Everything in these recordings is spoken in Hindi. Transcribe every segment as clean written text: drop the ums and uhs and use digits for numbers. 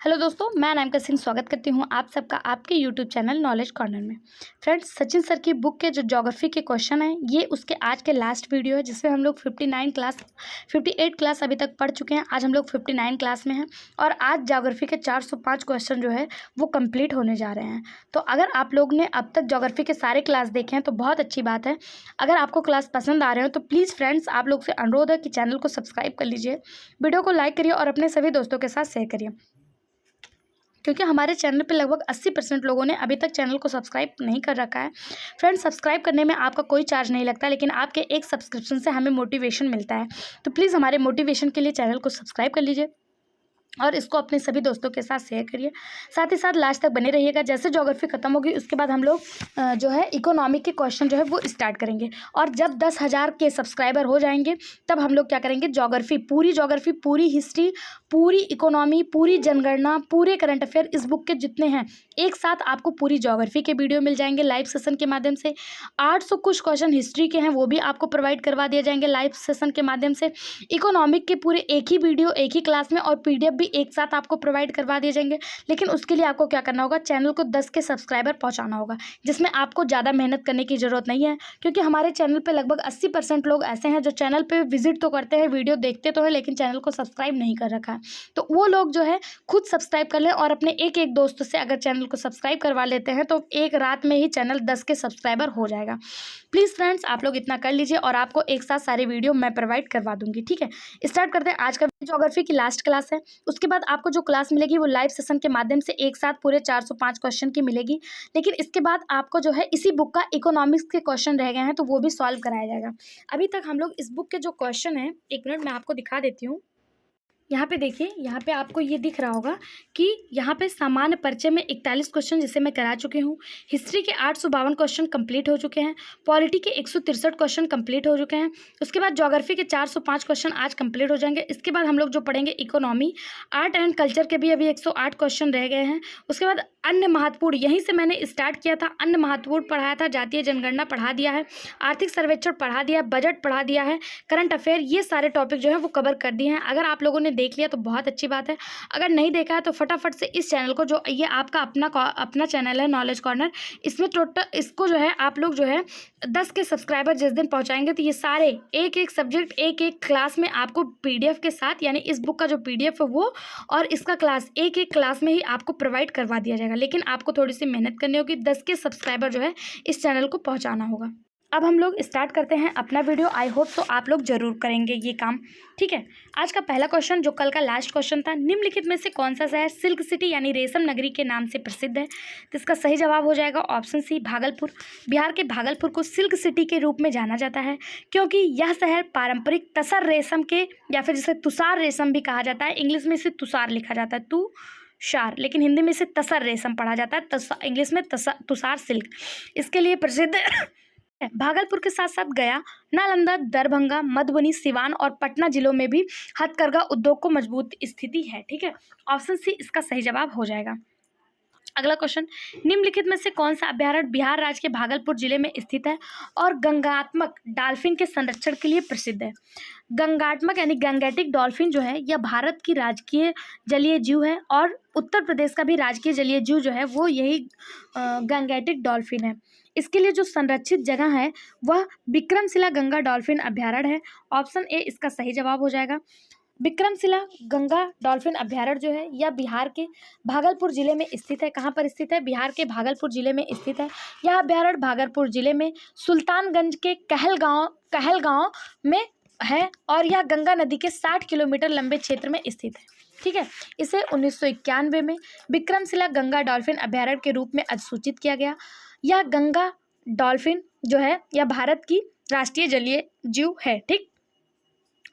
हेलो दोस्तों, मैं अनामिका सिंह स्वागत करती हूँ आप सबका आपके यूट्यूब चैनल नॉलेज कॉर्नर में। फ्रेंड्स, सचिन सर की बुक के जो ज्योग्राफी के क्वेश्चन हैं ये उसके आज के लास्ट वीडियो है जिसमें हम लोग 58 क्लास अभी तक पढ़ चुके हैं। आज हम लोग 59 क्लास में हैं और आज ज्योग्राफी के 405 क्वेश्चन जो है वो कंप्लीट होने जा रहे हैं। तो अगर आप लोग ने अब तक ज्योग्राफी के सारे क्लास देखे हैं तो बहुत अच्छी बात है। अगर आपको क्लास पसंद आ रहे हो तो प्लीज़ फ्रेंड्स आप लोग से अनुरोध है कि चैनल को सब्सक्राइब कर लीजिए, वीडियो को लाइक करिए और अपने सभी दोस्तों के साथ शेयर करिए, क्योंकि हमारे चैनल पे लगभग 80% लोगों ने अभी तक चैनल को सब्सक्राइब नहीं कर रखा है। फ्रेंड्स, सब्सक्राइब करने में आपका कोई चार्ज नहीं लगता, लेकिन आपके एक सब्सक्रिप्शन से हमें मोटिवेशन मिलता है। तो प्लीज़ हमारे मोटिवेशन के लिए चैनल को सब्सक्राइब कर लीजिए और इसको अपने सभी दोस्तों के साथ शेयर करिए। साथ ही साथ लास्ट तक बने रहिएगा। जैसे ज्योग्राफी खत्म होगी उसके बाद हम लोग जो है इकोनॉमिक के क्वेश्चन जो है वो स्टार्ट करेंगे। और जब 10,000 के सब्सक्राइबर हो जाएंगे तब हम लोग क्या करेंगे, ज्योग्राफी, पूरी हिस्ट्री, पूरी इकोनॉमी, पूरी जनगणना, पूरे करंट अफेयर, इस बुक के जितने हैं एक साथ आपको पूरी ज्योग्राफी के वीडियो मिल जाएंगे लाइव सेशन के माध्यम से। 800 कुछ क्वेश्चन हिस्ट्री के हैं वो भी आपको प्रोवाइड करवा दिए जाएंगे लाइव सेशन के माध्यम से। इकोनॉमिक के पूरे एक ही वीडियो एक ही क्लास में और PDF भी एक साथ आपको प्रोवाइड करवा दिए जाएंगे। लेकिन उसके लिए आपको क्या करना होगा, चैनल को 10 के सब्सक्राइबर पहुंचाना होगा, जिसमें आपको ज़्यादा मेहनत करने की ज़रूरत नहीं है, क्योंकि हमारे चैनल पे लगभग 80% लोग ऐसे हैं जो चैनल पे विजिट तो करते हैं, वीडियो देखते तो है, लेकिन चैनल को सब्सक्राइब नहीं कर रखा है। तो वो लोग जो है खुद सब्सक्राइब कर लें और अपने एक एक दोस्त से अगर चैनल को सब्सक्राइब करवा लेते हैं तो एक रात में ही चैनल 10 के सब्सक्राइबर हो जाएगा। प्लीज़ फ्रेंड्स आप लोग इतना कर लीजिए और आपको एक साथ सारे वीडियो मैं प्रोवाइड करवा दूंगी। ठीक है, स्टार्ट करते हैं। आज का ज्योग्राफी की लास्ट क्लास है। उसके बाद आपको जो क्लास मिलेगी वो लाइव सेशन के माध्यम से एक साथ पूरे 405 क्वेश्चन की मिलेगी। लेकिन इसके बाद आपको जो है इसी बुक का इकोनॉमिक्स के क्वेश्चन रह गए हैं तो वो भी सॉल्व कराया जाएगा। अभी तक हम लोग इस बुक के जो क्वेश्चन हैं, एक मिनट मैं आपको दिखा देती हूँ। यहाँ पे देखिए, यहाँ पे आपको ये दिख रहा होगा कि यहाँ पे सामान्य परिचय में 41 क्वेश्चन जिसे मैं करा चुकी हूँ। हिस्ट्री के 852 क्वेश्चन कंप्लीट हो चुके हैं। पॉलिटी के 163 क्वेश्चन कंप्लीट हो चुके हैं। उसके बाद ज्योग्राफी के 405 क्वेश्चन आज कंप्लीट हो जाएंगे। इसके बाद हम लोग जो पढ़ेंगे इकोनॉमी, आर्ट एंड कल्चर के भी अभी 108 क्वेश्चन रह गए हैं। उसके बाद अन्य महत्वपूर्ण, यहीं से मैंने स्टार्ट किया था, अन्य महत्वपूर्ण पढ़ाया था, जातीय जनगणना पढ़ा दिया है, आर्थिक सर्वेक्षण पढ़ा दिया है, बजट पढ़ा दिया है, करंट अफेयर, ये सारे टॉपिक जो है वो कवर कर दिए हैं। अगर आप लोगों ने देख लिया तो बहुत अच्छी बात है। अगर नहीं देखा है तो फटाफट से इस चैनल को, जो ये आपका अपना चैनल है नॉलेज कॉर्नर, इसमें टोटल इसको जो है आप लोग जो है 10 के सब्सक्राइबर जिस दिन पहुंचाएंगे तो ये सारे एक एक सब्जेक्ट एक एक क्लास में आपको PDF के साथ, यानी इस बुक का जो PDF है वो और इसका क्लास एक एक क्लास में ही आपको प्रोवाइड करवा दिया जाएगा। लेकिन आपको थोड़ी सी मेहनत करनी होगी, 10 के सब्सक्राइबर जो है इस चैनल को पहुंचाना होगा। अब हम लोग स्टार्ट करते हैं अपना वीडियो। आई होप तो आप लोग जरूर करेंगे ये काम। ठीक है, आज का पहला क्वेश्चन जो कल का लास्ट क्वेश्चन था, निम्नलिखित में से कौन सा शहर सिल्क सिटी यानी रेशम नगरी के नाम से प्रसिद्ध है? तो इसका सही जवाब हो जाएगा ऑप्शन सी, भागलपुर। बिहार के भागलपुर को सिल्क सिटी के रूप में जाना जाता है क्योंकि यह शहर पारंपरिक तसर रेशम के, या फिर जिसे तुषार रेशम भी कहा जाता है, इंग्लिश में इसे तुषार लिखा जाता है, तुषार, लेकिन हिंदी में इसे तसर रेशम पढ़ा जाता है, इंग्लिश में तुषार सिल्क, इसके लिए प्रसिद्ध भागलपुर के साथ साथ गया, नालंदा, दरभंगा, मधुबनी, सिवान और पटना जिलों में भी हथकरघा उद्योग को मजबूत स्थिति है। ठीक है, ऑप्शन सी इसका सही जवाब हो जाएगा। अगला क्वेश्चन, निम्नलिखित में से कौन सा अभ्यारण्य बिहार राज्य के भागलपुर जिले में स्थित है और गंगात्मक डॉल्फिन के संरक्षण के लिए प्रसिद्ध है? गंगात्मक यानी गंगेटिक डॉल्फिन जो है यह भारत की राजकीय जलीय जीव है और उत्तर प्रदेश का भी राजकीय जलीय जीव जो है वो यही गंगेटिक डॉल्फिन है। इसके लिए जो संरक्षित जगह है वह विक्रमशिला गंगा डॉल्फिन अभ्यारण्य है। ऑप्शन ए इसका सही जवाब हो जाएगा। विक्रमशिला गंगा डॉल्फिन अभ्यारण्य जो है यह बिहार के भागलपुर जिले में स्थित है। कहाँ पर स्थित है? बिहार के भागलपुर जिले में स्थित है। यह अभ्यारण्य भागलपुर जिले में सुल्तानगंज के कहलगांव में है और यह गंगा नदी के 60 किलोमीटर लंबे क्षेत्र में स्थित है। ठीक है, इसे 1991 में विक्रमशिला गंगा डॉल्फिन अभ्यारण्य के रूप में अधिसूचित किया गया। यह गंगा डॉल्फिन जो है यह भारत की राष्ट्रीय जलीय जीव है। ठीक,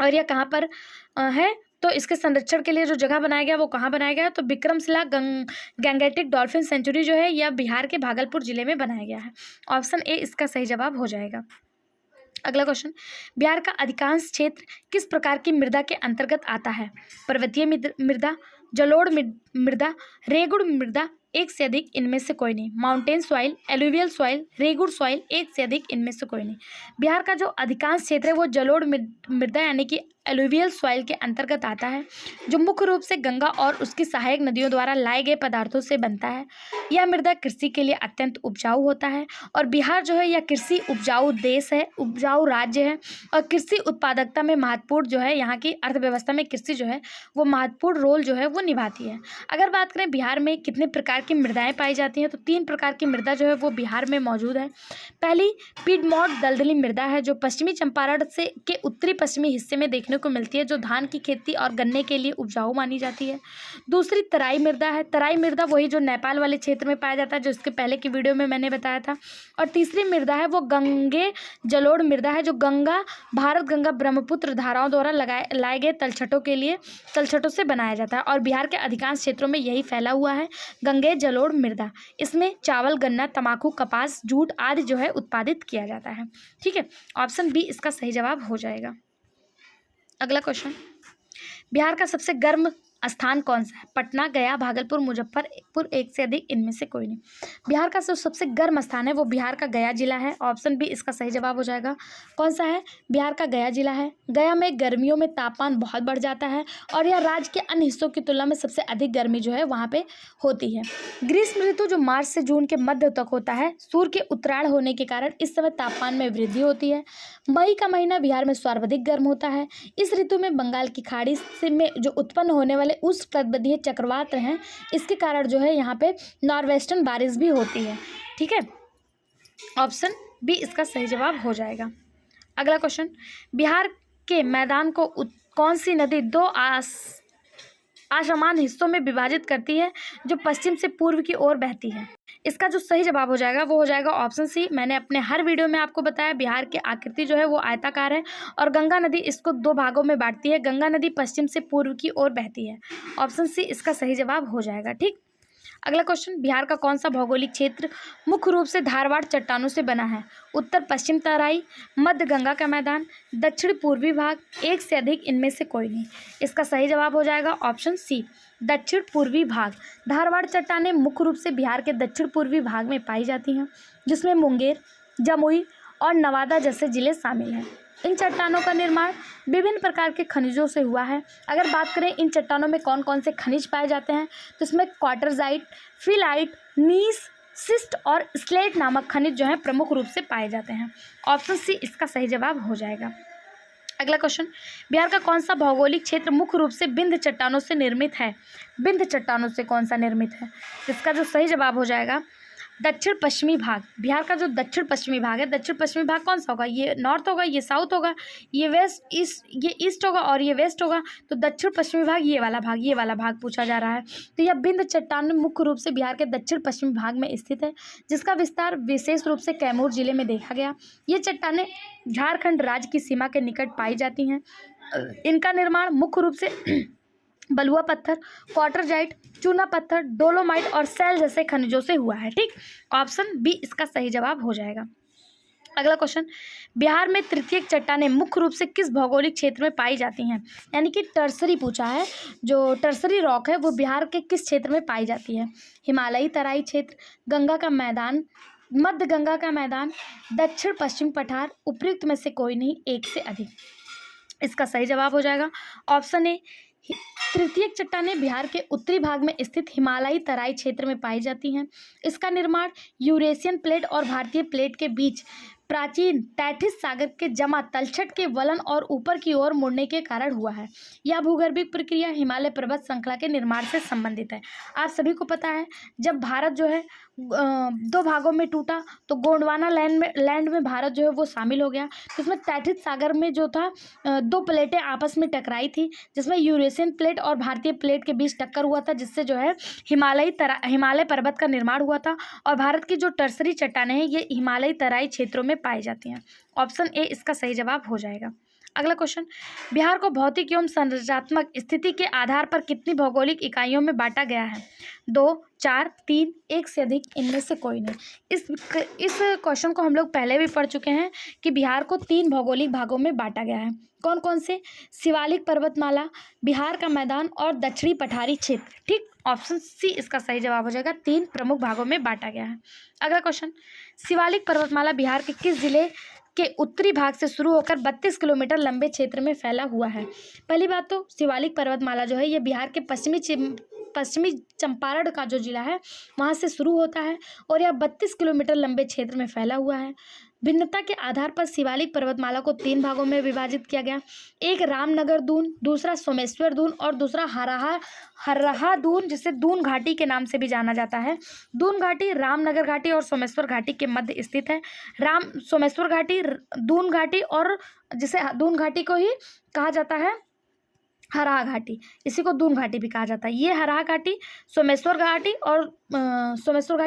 और यह कहाँ पर है? तो इसके संरक्षण के लिए जो जगह बनाया गया वो कहाँ बनाया गया? तो विक्रमशिला गैंगेटिक डॉल्फिन सेंचुरी जो है यह बिहार के भागलपुर जिले में बनाया गया है। ऑप्शन ए इसका सही जवाब हो जाएगा। अगला क्वेश्चन, बिहार का अधिकांश क्षेत्र किस प्रकार की मृदा के अंतर्गत आता है? पर्वतीय मृदा, जलोढ़ मृदा, रेगुड़ मृदा, एक से अधिक इनमें से कोई नहीं। माउंटेन सॉइल, एलुवियल सॉइल, रेगुड़ सॉइल, एक से अधिक इनमें से कोई नहीं। बिहार का जो अधिकांश क्षेत्र है वो जलोढ़ मृदा यानी कि एलुवियल सॉइल के अंतर्गत आता है, जो मुख्य रूप से गंगा और उसकी सहायक नदियों द्वारा लाए गए पदार्थों से बनता है। यह मृदा कृषि के लिए अत्यंत उपजाऊ होता है और बिहार जो है यह कृषि उपजाऊ देश है, उपजाऊ राज्य है और कृषि उत्पादकता में महत्वपूर्ण जो है, यहाँ की अर्थव्यवस्था में कृषि जो है वो महत्वपूर्ण रोल जो है वो निभाती है। अगर बात करें बिहार में कितने प्रकार की मृदाएं पाई जाती हैं, तो 3 प्रकार की मृदा जो है वो बिहार में मौजूद है। पहली पीडमोंट दलदली मृदा है, जो पश्चिमी चंपारण से के उत्तरी पश्चिमी हिस्से में देखने को मिलती है, जो धान की खेती और गन्ने के लिए उपजाऊ मानी जाती है। दूसरी तराई मृदा है। तराई मृदा वही जो नेपाल वाले क्षेत्र में पाया जाता है, जो इसके पहले की वीडियो में मैंने बताया था। और तीसरी मृदा है वो गंगे जलोढ़ मृदा है, जो भारत गंगा ब्रह्मपुत्र धाराओं द्वारा लाए गए तलछटों से बनाया जाता है और बिहार के अधिकांश क्षेत्रों में यही फैला हुआ है, गंगे जलोढ़ मृदा। इसमें चावल, गन्ना, तंबाकू, कपास, जूट आदि जो है उत्पादित किया जाता है। ठीक है, ऑप्शन बी इसका सही जवाब हो जाएगा। अगला क्वेश्चन, बिहार का सबसे गर्म स्थान कौन सा है? पटना, गया, भागलपुर, मुजफ्फरपुर, एक से अधिक, इनमें से कोई नहीं। बिहार का जो सबसे गर्म स्थान है वो बिहार का गया जिला है। ऑप्शन बी इसका सही जवाब हो जाएगा। कौन सा है? बिहार का गया जिला है। गया में गर्मियों में तापमान बहुत बढ़ जाता है और यह राज्य के अन्य हिस्सों की तुलना में सबसे अधिक गर्मी जो है वहाँ पे होती है। ग्रीष्म ऋतु जो मार्च से जून के मध्य तक होता है, सूर्य के उत्तरायण होने के कारण इस समय तापमान में वृद्धि होती है। मई का महीना बिहार में सर्वाधिक गर्म होता है। इस ऋतु में बंगाल की खाड़ी से में जो उत्पन्न होने वाले उष्णकटिबंधीय चक्रवात हैं, इसके कारण जो है यहाँ पे नॉर्वेस्टर्न बारिश भी होती है। ठीक है, ऑप्शन बी इसका सही जवाब हो जाएगा। अगला क्वेश्चन, बिहार के मैदान को कौन सी नदी 2 असमान हिस्सों में विभाजित करती है, जो पश्चिम से पूर्व की ओर बहती है? इसका जो सही जवाब हो जाएगा वो हो जाएगा ऑप्शन सी। मैंने अपने हर वीडियो में आपको बताया बिहार की आकृति जो है वो आयताकार है और गंगा नदी इसको 2 भागों में बांटती है। गंगा नदी पश्चिम से पूर्व की ओर बहती है। ऑप्शन सी इसका सही जवाब हो जाएगा। ठीक, अगला क्वेश्चन, बिहार का कौन सा भौगोलिक क्षेत्र मुख्य रूप से धारवाड़ चट्टानों से बना है? उत्तर पश्चिम तराई, मध्य गंगा का मैदान, दक्षिण पूर्वी भाग, एक से अधिक, इनमें से कोई नहीं। इसका सही जवाब हो जाएगा ऑप्शन सी, दक्षिण पूर्वी भाग। धारवाड़ चट्टानें मुख्य रूप से बिहार के दक्षिण पूर्वी भाग में पाई जाती हैं, जिसमें मुंगेर, जमुई और नवादा जैसे जिले शामिल हैं। इन चट्टानों का निर्माण विभिन्न प्रकार के खनिजों से हुआ है। अगर बात करें इन चट्टानों में कौन कौन से खनिज पाए जाते हैं, तो इसमें क्वार्टरजाइट, फिलाइट, नीस, सिस्ट और स्लेट नामक खनिज जो है प्रमुख रूप से पाए जाते हैं। ऑप्शन सी इसका सही जवाब हो जाएगा। अगला क्वेश्चन, बिहार का कौन सा भौगोलिक क्षेत्र मुख्य रूप से विंध्य चट्टानों से निर्मित है? विंध्य चट्टानों से कौन सा निर्मित है? इसका जो सही जवाब हो जाएगा दक्षिण पश्चिमी भाग। बिहार का जो दक्षिण पश्चिमी भाग है, दक्षिण पश्चिमी भाग कौन सा होगा? ये नॉर्थ होगा, ये साउथ होगा, ये वेस्ट ईस्ट, ये ईस्ट होगा और ये वेस्ट होगा। तो दक्षिण पश्चिमी भाग ये वाला भाग पूछा जा रहा है। तो यह विंध्य चट्टान मुख्य रूप से बिहार के दक्षिण पश्चिमी भाग में स्थित है, जिसका विस्तार विशेष रूप से कैमूर जिले में देखा गया। ये चट्टानें झारखंड राज्य की सीमा के निकट पाई जाती हैं। इनका निर्माण मुख्य रूप से बलुआ पत्थर, क्वार्टरजाइट, चूना पत्थर, डोलोमाइट और सेल जैसे खनिजों से हुआ है। ठीक, ऑप्शन बी इसका सही जवाब हो जाएगा। अगला क्वेश्चन, बिहार में तृतीयक चट्टानें मुख्य रूप से किस भौगोलिक क्षेत्र में पाई जाती हैं? यानी कि टर्सरी पूछा है, जो टर्सरी रॉक है वो बिहार के किस क्षेत्र में पाई जाती है? हिमालयी तराई क्षेत्र, गंगा का मैदान, मध्य गंगा का मैदान, दक्षिण पश्चिम पठार, उपयुक्त में से कोई नहीं, एक से अधिक। इसका सही जवाब हो जाएगा ऑप्शन ए। तृतीयक चट्टानें बिहार के उत्तरी भाग में स्थित हिमालयी तराई क्षेत्र में पाई जाती हैं। इसका निर्माण यूरेशियन प्लेट और भारतीय प्लेट के बीच प्राचीन तैथिस सागर के जमा तलछट के वलन और ऊपर की ओर मुड़ने के कारण हुआ है। यह भूगर्भिक प्रक्रिया हिमालय पर्वत श्रृंखला के निर्माण से संबंधित है। आप सभी को पता है जब भारत जो है 2 भागों में टूटा तो गोंडवाना लैंड में भारत जो है वो शामिल हो गया। तो इसमें तैथिस सागर में जो था 2 प्लेटें आपस में टकराई थी, जिसमें यूरेशियन प्लेट और भारतीय प्लेट के बीच टक्कर हुआ था, जिससे जो है हिमालय पर्वत का निर्माण हुआ था। और भारत की जो टर्सरी चट्टानें हैं ये हिमालयी तराई क्षेत्रों में पाई जाती हैं। ऑप्शन ए इसका सही जवाब हो जाएगा। अगला क्वेश्चन, बिहार को भौतिक एवं संरचनात्मक स्थिति के आधार पर कितनी भौगोलिक इकाइयों में बांटा गया है? 2, 4, 3, एक से अधिक, इनमें से कोई नहीं। इस क्वेश्चन को हम लोग पहले भी पढ़ चुके हैं कि बिहार को 3 भौगोलिक भागों में बांटा गया है। कौन कौन से? शिवालिक पर्वतमाला, बिहार का मैदान और दक्षिणी पठारी क्षेत्र। ठीक, ऑप्शन सी इसका सही जवाब हो जाएगा। 3 प्रमुख भागों में बांटा गया है। अगला क्वेश्चन, शिवालिक पर्वतमाला बिहार के किस जिले के उत्तरी भाग से शुरू होकर 32 किलोमीटर लंबे क्षेत्र में फैला हुआ है। पहली बात तो शिवालिक पर्वतमाला जो है ये बिहार के पश्चिमी चंपारण का जो जिला है वहाँ से शुरू होता है और यह 32 किलोमीटर लंबे क्षेत्र में फैला हुआ है। भिन्नता के आधार पर शिवालिक पर्वतमाला को 3 भागों में विभाजित किया गया। एक रामनगर दून, दूसरा सोमेश्वर दून और दूसरा हर्राहा दून, जिसे दून घाटी के नाम से भी जाना जाता है। दून घाटी रामनगर घाटी और सोमेश्वर घाटी के मध्य स्थित है। सोमेश्वर घाटी, दून घाटी और जिसे दून घाटी को ही कहा जाता है हरहा घाटी, इसी को दून घाटी भी कहा जाता है। ये हरहा घाटी सोमेश्वर घाटी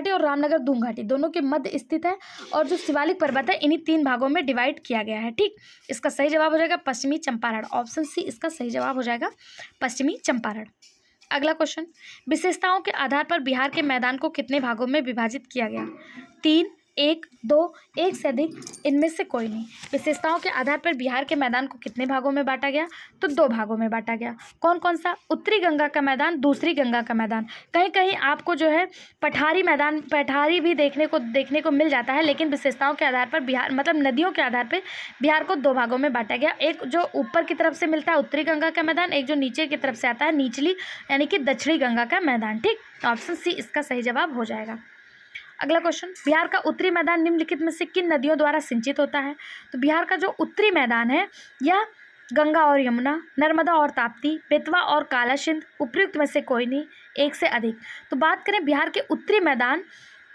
और रामनगर दून घाटी दोनों के मध्य स्थित है। और जो शिवालिक पर्वत है इन्हीं 3 भागों में डिवाइड किया गया है। ठीक, इसका सही जवाब हो जाएगा पश्चिमी चंपारण। ऑप्शन सी इसका सही जवाब हो जाएगा पश्चिमी चंपारण। अगला क्वेश्चन, विशेषताओं के आधार पर बिहार के मैदान को कितने भागों में विभाजित किया गया? 3, 1, 2, 1 से अधिक, इनमें से कोई नहीं। विशेषताओं के आधार पर बिहार के मैदान को कितने भागों में बांटा गया? तो 2 भागों में बांटा गया। कौन कौन सा? उत्तरी गंगा का मैदान, दूसरी गंगा का मैदान। कहीं कहीं आपको जो है पठारी भी देखने को मिल जाता है, लेकिन विशेषताओं के आधार पर बिहार मतलब नदियों के आधार पर बिहार को 2 भागों में बांटा गया। एक जो ऊपर की तरफ से मिलता है उत्तरी गंगा का मैदान, एक जो नीचे की तरफ से आता है निचली यानी कि दक्षिणी गंगा का मैदान। ठीक, ऑप्शन सी इसका सही जवाब हो जाएगा। अगला क्वेश्चन, बिहार का उत्तरी मैदान निम्नलिखित में से किन नदियों द्वारा सिंचित होता है? तो बिहार का जो उत्तरी मैदान है यह गंगा और यमुना, नर्मदा और ताप्ती, बेतवा और काला सिंध, उपयुक्त में से कोई नहीं, 1 से अधिक। तो बात करें बिहार के उत्तरी मैदान,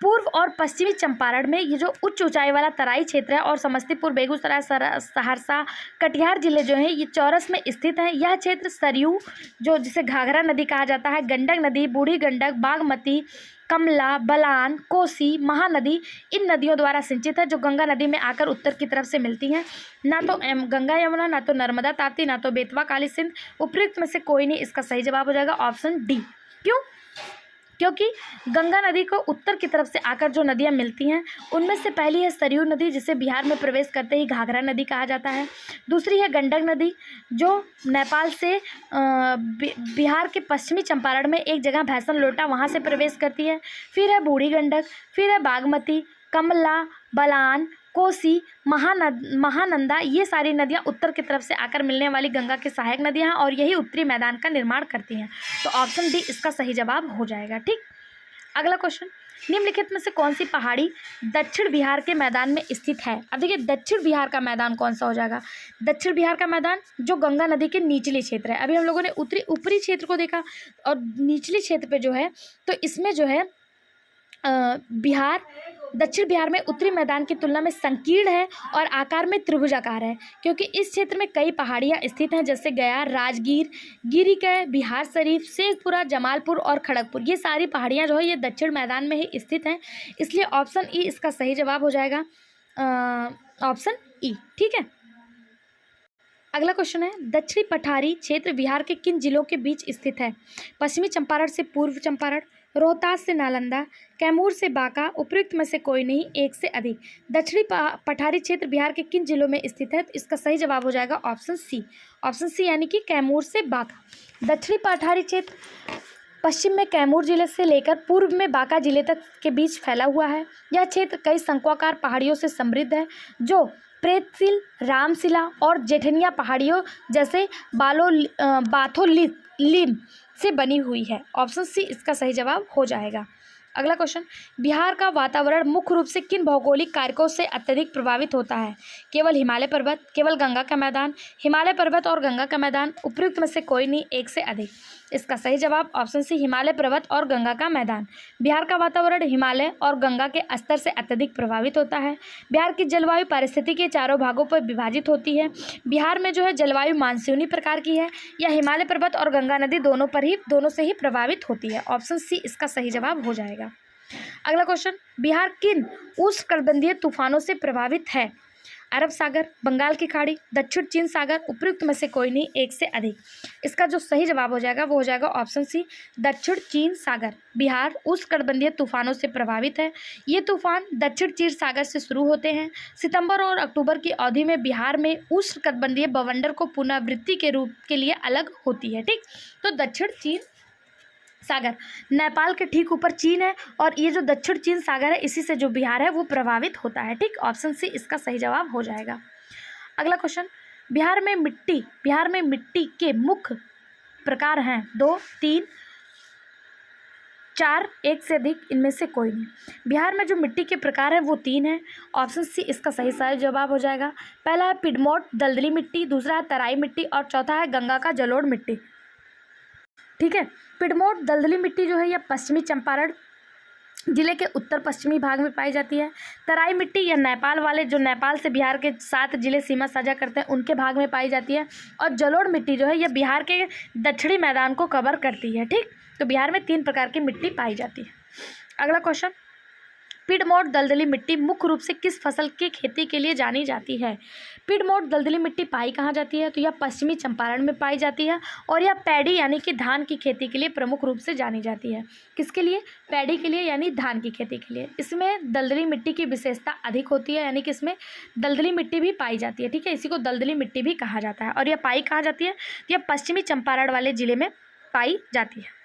पूर्व और पश्चिमी चंपारण में ये जो उच्च ऊंचाई वाला तराई क्षेत्र है और समस्तीपुर, बेगूसराय, सहरसा, कटिहार जिले जो हैं ये चौरस में स्थित है। यह क्षेत्र सरयू, जो जिसे घाघरा नदी कहा जाता है, गंडक नदी, बूढ़ी गंडक, बागमती, कमला, बलान, कोसी, महानदी, इन नदियों द्वारा सिंचित है, जो गंगा नदी में आकर उत्तर की तरफ से मिलती हैं। ना तो गंगा यमुना, ना तो नर्मदा ताप्ती, ना तो बेतवा काली सिंध, उपयुक्त में से कोई नहीं। इसका सही जवाब हो जाएगा ऑप्शन डी। क्यों? क्योंकि गंगा नदी को उत्तर की तरफ से आकर जो नदियां मिलती हैं उनमें से पहली है सरयू नदी, जिसे बिहार में प्रवेश करते ही घाघरा नदी कहा जाता है। दूसरी है गंडक नदी, जो नेपाल से बिहार के पश्चिमी चंपारण में एक जगह भैसन लोटा वहाँ से प्रवेश करती है। फिर है बूढ़ी गंडक, फिर है बागमती, कमला, बलान, कोसी, महानंदा, ये सारी नदियां उत्तर की तरफ से आकर मिलने वाली गंगा की सहायक नदियां हैं और यही उत्तरी मैदान का निर्माण करती हैं। तो ऑप्शन डी इसका सही जवाब हो जाएगा। ठीक, अगला क्वेश्चन, निम्नलिखित में से कौन सी पहाड़ी दक्षिण बिहार के मैदान में स्थित है? अब देखिए दक्षिण बिहार का मैदान कौन सा हो जाएगा? दक्षिण बिहार का मैदान जो गंगा नदी के निचले क्षेत्र है। अभी हम लोगों ने ऊपरी क्षेत्र को देखा और निचले क्षेत्र पे जो है, तो इसमें जो है दक्षिण बिहार में उत्तरी मैदान की तुलना में संकीर्ण है और आकार में त्रिभुजाकार है, क्योंकि इस क्षेत्र में कई पहाड़ियां स्थित हैं, जैसे गया, राजगीर, गिरिकै, बिहार शरीफ, शेखपुरा, जमालपुर और खड़गपुर। ये सारी पहाड़ियां जो है ये दक्षिण मैदान में ही स्थित हैं, इसलिए ऑप्शन ई इसका सही जवाब हो जाएगा, ऑप्शन ई। ठीक है, अगला क्वेश्चन है, दक्षिणी पठारी क्षेत्र बिहार के किन जिलों के बीच स्थित है? पश्चिमी चंपारण से पूर्व चंपारण, रोहतास से नालंदा, कैमूर से बांका, उपयुक्त में से कोई नहीं, 1 से अधिक। दक्षिणी पठारी क्षेत्र बिहार के किन जिलों में स्थित है? तो इसका सही जवाब हो जाएगा ऑप्शन सी। ऑप्शन सी यानी कि कैमूर से बांका। दक्षिणी पठारी क्षेत्र पश्चिम में कैमूर जिले से लेकर पूर्व में बांका जिले तक के बीच फैला हुआ है। यह क्षेत्र कई शंक्वाकार पहाड़ियों से समृद्ध है, जो प्रेतशिल, रामशिला और जेठनिया पहाड़ियों जैसे बाथोलिम से बनी हुई है। ऑप्शन सी इसका सही जवाब हो जाएगा। अगला क्वेश्चन, बिहार का वातावरण मुख्य रूप से किन भौगोलिक कारकों से अत्यधिक प्रभावित होता है? केवल हिमालय पर्वत, केवल गंगा का मैदान, हिमालय पर्वत और गंगा का मैदान, उपयुक्त में से कोई नहीं, 1 से अधिक। इसका सही जवाब ऑप्शन सी हिमालय पर्वत और गंगा का मैदान। बिहार का वातावरण हिमालय और गंगा के स्तर से अत्यधिक प्रभावित होता है। बिहार की जलवायु पारिस्थितिकी के चारों भागों पर विभाजित होती है। बिहार में जो है जलवायु मानसूनी प्रकार की है। यह हिमालय पर्वत और गंगा नदी दोनों से ही प्रभावित होती है। ऑप्शन सी इसका सही जवाब हो जाएगा। अगला क्वेश्चन, बिहार किन उष्णकटिबंधीय तूफानों से प्रभावित है? अरब सागर, बंगाल की खाड़ी, दक्षिण चीन सागर, उपयुक्त में से कोई नहीं, 1 से अधिक। इसका जो सही जवाब हो जाएगा वो हो जाएगा ऑप्शन सी, दक्षिण चीन सागर। बिहार उष्णकटिबंधीय तूफानों से प्रभावित है। ये तूफान दक्षिण चीन सागर से शुरू होते हैं। सितंबर और अक्टूबर की अवधि में बिहार में उष्णकटिबंधीय बवंडर को पुनरावृत्ति के रूप के लिए अलग होती है। ठीक, तो दक्षिण चीन सागर, नेपाल के ठीक ऊपर चीन है और ये जो दक्षिण चीन सागर है इसी से जो बिहार है वो प्रभावित होता है। ठीक, ऑप्शन सी इसका सही जवाब हो जाएगा। अगला क्वेश्चन, बिहार में मिट्टी के मुख्य प्रकार हैं 2, 3, 4, एक से अधिक, इनमें से कोई नहीं। बिहार में जो मिट्टी के प्रकार है वो 3 है। ऑप्शन सी इसका सही जवाब हो जाएगा। पहला है पिडमोट दलदली मिट्टी, दूसरा है तराई मिट्टी और चौथा है गंगा का जलोढ़ मिट्टी। ठीक है, पिडमोट दलदली मिट्टी जो है यह पश्चिमी चंपारण जिले के उत्तर पश्चिमी भाग में पाई जाती है। तराई मिट्टी या नेपाल वाले जो नेपाल से बिहार के 7 जिले सीमा साझा करते हैं उनके भाग में पाई जाती है। और जलोढ़ मिट्टी जो है यह बिहार के दक्षिणी मैदान को कवर करती है। ठीक, तो बिहार में 3 प्रकार की मिट्टी पाई जाती है। अगला क्वेश्चन, पिडमोट दलदली मिट्टी मुख्य रूप से किस फसल की खेती के लिए जानी जाती है? पिडमोट दलदली मिट्टी पाई कहाँ जाती है? तो यह पश्चिमी चंपारण में पाई जाती है और यह पैडी यानी कि धान की खेती के लिए प्रमुख रूप से जानी जाती है। किसके लिए? पैडी के लिए यानी धान की खेती के लिए। इसमें दलदली मिट्टी की विशेषता अधिक होती है, यानी कि इसमें दलदली मिट्टी भी पाई जाती है। ठीक है, इसी को दलदली मिट्टी भी कहा जाता है। और यह पाई कहाँ जाती है? यह पश्चिमी चंपारण वाले जिले में पाई जाती है।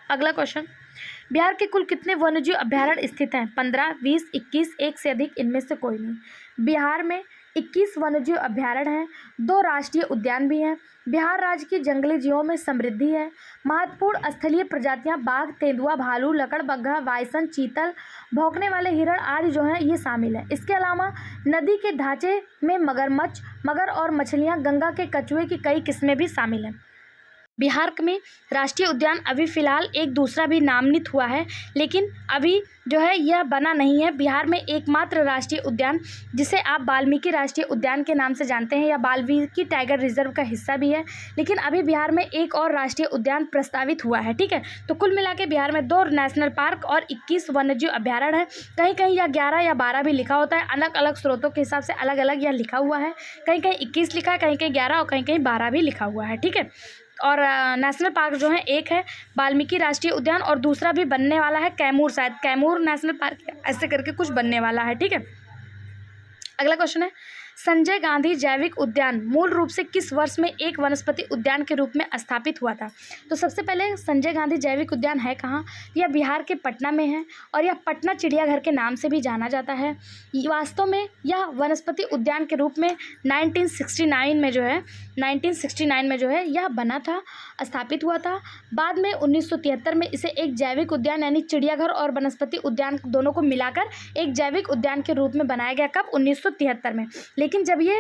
अगला क्वेश्चन, बिहार के कुल कितने वन्यजीव अभयारण्य स्थित हैं? 15, 20, 21, एक से अधिक, इनमें से कोई नहीं। बिहार में 21 वन्यजीव अभयारण्य हैं, 2 राष्ट्रीय उद्यान भी हैं। बिहार राज्य की जंगली जीवों में समृद्धि है। महत्वपूर्ण स्थलीय प्रजातियां बाघ, तेंदुआ, भालू, लकड़बग्घा, बाइसन, चीतल, भौंकने वाले हिरण आदि जो हैं ये शामिल है। इसके अलावा नदी के ढांचे में मगरमच्छ, मगर और मछलियां, गंगा के कछुए की कई किस्में भी शामिल हैं। बिहार में राष्ट्रीय उद्यान अभी फ़िलहाल एक दूसरा भी नामित हुआ है, लेकिन अभी जो है यह बना नहीं है। बिहार में एकमात्र राष्ट्रीय उद्यान जिसे आप वाल्मीकि राष्ट्रीय उद्यान के नाम से जानते हैं या वाल्मीकि टाइगर रिजर्व का हिस्सा भी है, लेकिन अभी बिहार में एक और राष्ट्रीय उद्यान प्रस्तावित हुआ है। ठीक है, तो कुल मिला के बिहार में 2 नेशनल पार्क और 21 वन्यजीव अभयारण्य है। कहीं कहीं या 11 या 12 भी लिखा होता है, अलग अलग स्रोतों के हिसाब से अलग अलग यह लिखा हुआ है। कहीं कहीं 21 लिखा है, कहीं कहीं 11 और कहीं कहीं 12 भी लिखा हुआ है। ठीक है, और नेशनल पार्क जो है एक है वाल्मीकि राष्ट्रीय उद्यान और दूसरा भी बनने वाला है कैमूर, शायद कैमूर नेशनल पार्क ऐसे करके कुछ बनने वाला है। ठीक है, अगला क्वेश्चन है, संजय गांधी जैविक उद्यान मूल रूप से किस वर्ष में एक वनस्पति उद्यान के रूप में स्थापित हुआ था? तो सबसे पहले संजय गांधी जैविक उद्यान है कहाँ? यह बिहार के पटना में है और यह पटना चिड़ियाघर के नाम से भी जाना जाता है। वास्तव में यह वनस्पति उद्यान के रूप में 1969 में जो है यह बना था, स्थापित हुआ था। बाद में 1973 में इसे एक जैविक उद्यान यानी चिड़ियाघर और वनस्पति उद्यान दोनों को मिलाकर एक जैविक उद्यान के रूप में बनाया गया। कब? 1973 में। लेकिन जब ये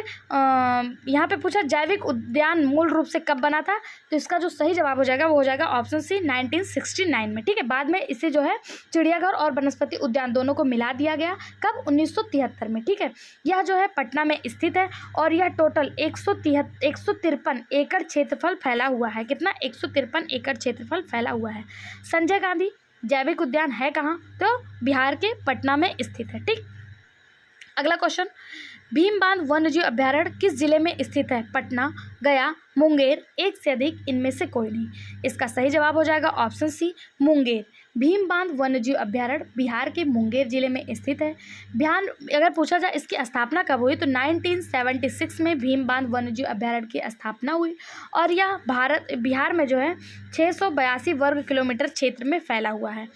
यहाँ पे पूछा जैविक उद्यान मूल रूप से कब बना था, तो इसका जो सही जवाब हो जाएगा वो हो जाएगा ऑप्शन सी 1969 में। ठीक है, बाद में इसे जो है चिड़ियाघर और वनस्पति उद्यान दोनों को मिला दिया गया। कब? 1973 में। ठीक है, यह जो है पटना में स्थित है और यह टोटल 153 एकड़ क्षेत्रफल फैला हुआ है। कितना? 153 एकड़ क्षेत्रफल फैला हुआ है। संजय गांधी जैविक उद्यान है कहाँ? तो बिहार के पटना में स्थित है। ठीक, अगला क्वेश्चन, भीमबांध वन्यजीव अभयारण्य किस जिले में स्थित है? पटना, गया, मुंगेर, एक से अधिक, इनमें से कोई नहीं। इसका सही जवाब हो जाएगा ऑप्शन सी मुंगेर। भीमबांध वन्यजीव अभयारण्य बिहार के मुंगेर जिले में स्थित है। बिहार अगर पूछा जाए इसकी स्थापना कब हुई, तो 1976 में भीमबांध वन्यजीव अभयारण्य की स्थापना हुई और यह बिहार में जो है 682 वर्ग किलोमीटर क्षेत्र में फैला हुआ है।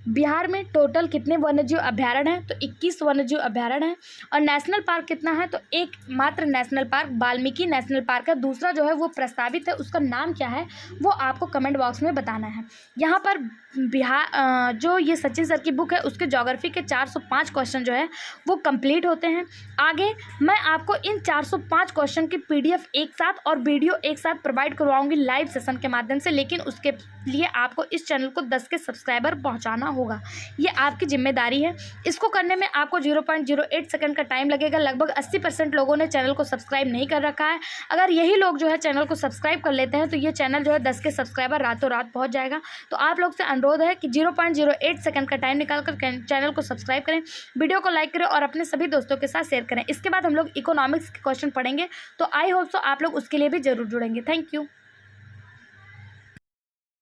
बिहार में टोटल कितने वन्यजीव अभयारण्य हैं? तो 21 वन्यजीव अभयारण्य हैं। और नेशनल पार्क कितना है? तो एक मात्र national park Valmiki national park है, दूसरा जो है वो प्रस्तावित है, उसका नाम क्या है वो आपको कमेंट बॉक्स में बताना है। यहाँ पर बिहार जो ये सचिन सर की बुक है उसके ज्योग्राफी के 405 क्वेश्चन जो है वो कंप्लीट होते हैं। आगे मैं आपको इन 405 क्वेश्चन की PDF एक साथ और वीडियो एक साथ प्रोवाइड करवाऊंगी लाइव सेशन के माध्यम से, लेकिन उसके लिए आपको इस चैनल को 10 के सब्सक्राइबर पहुंचाना होगा, ये आपकी जिम्मेदारी है। इसको करने में आपको 0.08 सेकंड का टाइम लगेगा। लगभग 80% लोगों ने चैनल को सब्सक्राइब नहीं कर रखा है। अगर यही लोग जो है चैनल को सब्सक्राइब कर लेते हैं तो ये चैनल जो है 10 के सब्सक्राइबर रातों रात पहुँच जाएगा। तो आप लोग से अनुरोध है कि 0.08 सेकंड का टाइम निकालकर चैनल को सब्सक्राइब करें, वीडियो को लाइक करें और अपने सभी दोस्तों के साथ शेयर करें। इसके बाद हम लोग इकोनॉमिक्स के क्वेश्चन पढ़ेंगे, तो आई होप सो आप लोग उसके लिए भी जरूर जुड़ेंगे। Thank you.